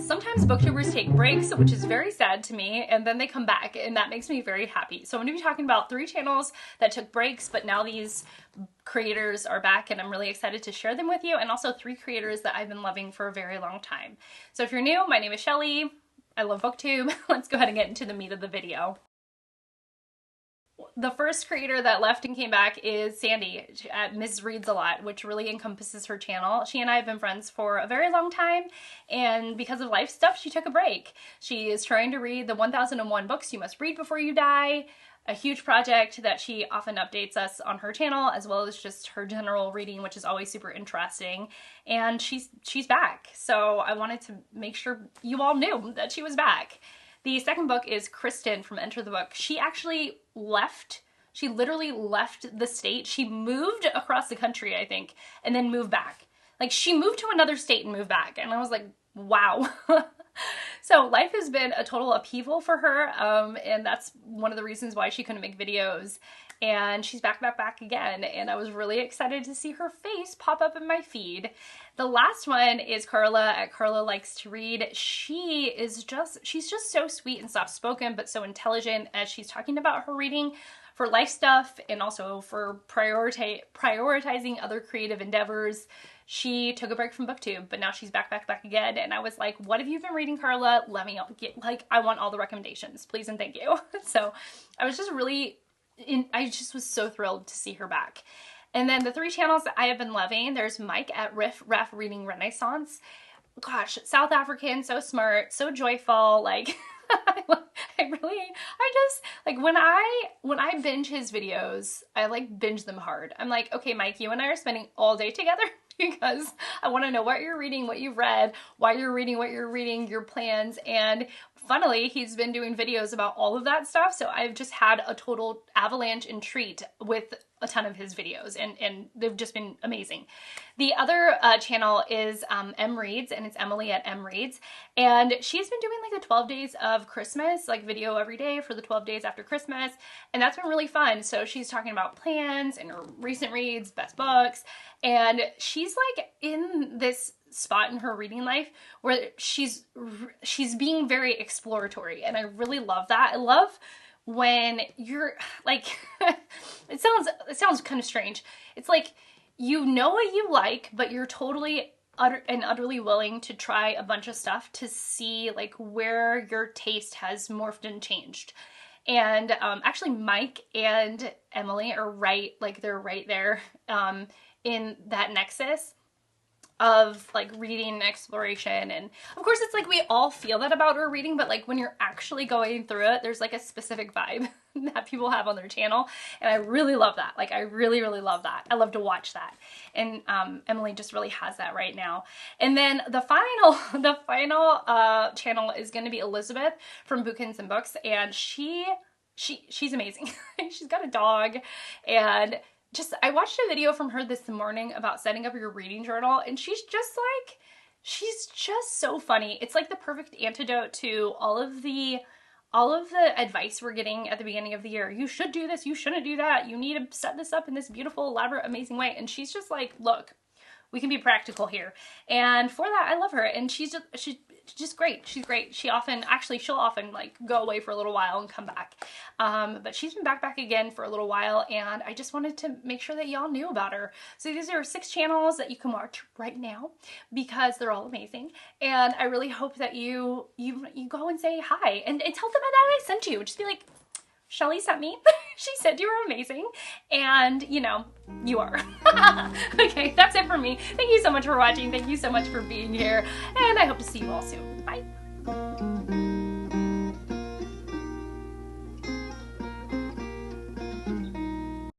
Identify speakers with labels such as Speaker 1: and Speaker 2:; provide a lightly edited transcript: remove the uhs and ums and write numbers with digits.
Speaker 1: Sometimes booktubers take breaks, which is very sad to me, and then they come back, and that makes me very happy. So I'm going to be talking about 3 channels that took breaks, but now these creators are back, and I'm really excited to share them with you, and also 3 creators that I've been loving for a very long time. So if you're new, my name is Shelly. I love BookTube. Let's go ahead and get into the meat of the video. The first creator that left and came back is Sandy at Ms. Reads a Lot, which really encompasses her channel. She and I have been friends for a very long time, and because of life stuff, she took a break. She is trying to read the 1001 books you must read before you die, a huge project that she often updates us on her channel, as well as just her general reading, which is always super interesting. And she's back, so I wanted to make sure you all knew that she was back. The second book is Kristin from Enter the Book. She actually left. She literally left the state. She moved across the country, I think, and then moved back. Like, she moved to another state and moved back. And I was like, wow. So life has been a total upheaval for her. And that's one of the reasons why she couldn't make videos. And she's back again. And I was really excited to see her face pop up in my feed. The last one is Karla at Karla Likes to Read. She's just so sweet and soft-spoken, but so intelligent as she's talking about her reading for life stuff and also for prioritizing other creative endeavors. She took a break from BookTube, but now she's back again. And I was like, what have you been reading, Karla? Let me get, like, I want all the recommendations, please and thank you. So I was just I just was so thrilled to see her back. And then the 3 channels that I have been loving, there's Mike at Riff Raff Reading Renaissance. Gosh, South African, so smart, so joyful, like, when I binge his videos, I like binge them hard. I'm like, okay, Mike, you and I are spending all day together because I want to know what you're reading, what you've read, why you're reading what you're reading, your plans, and funnily, he's been doing videos about all of that stuff, so I've just had a total avalanche and treat with a ton of his videos, and they've just been amazing. The other channel is M Reads, and it's Emily at M Reads, and she's been doing like the 12 days of Christmas, like video every day for the 12 days after Christmas, and that's been really fun. So she's talking about plans and her recent reads, best books, and she's like in this spot in her reading life where she's being very exploratory, and I really love that. I love when you're like it sounds kind of strange. It's like, you know what you like, but you're totally utterly willing to try a bunch of stuff to see like where your taste has morphed and changed. And actually Mike and Emily are right there in that nexus of like reading and exploration. And of course it's like we all feel that about our reading, but like when you're actually going through it, there's like a specific vibe that people have on their channel, and I really love that. Like, I really love that. I love to watch that, and Emily just really has that right now. And then the final channel is going to be Elisabeth from Bookins and Books, and she's amazing. She's got a dog, and I watched a video from her this morning about setting up your reading journal, and she's just so funny. It's like the perfect antidote to all of the advice we're getting at the beginning of the year. You should do this, you shouldn't do that, you need to set this up in this beautiful, elaborate, amazing way. And she's just like, look, we can be practical here. And for that, I love her. And she's just great. She's great. She'll often like go away for a little while and come back. But she's been back again for a little while, and I just wanted to make sure that y'all knew about her. So these are 6 channels that you can watch right now because they're all amazing. And I really hope that you go and say hi and tell them that I sent you. Just be like, Shelly sent me. She said you were amazing, and you know, you are. Okay, that's it for me. Thank you so much for watching. Thank you so much for being here, and I hope to see you all soon. Bye.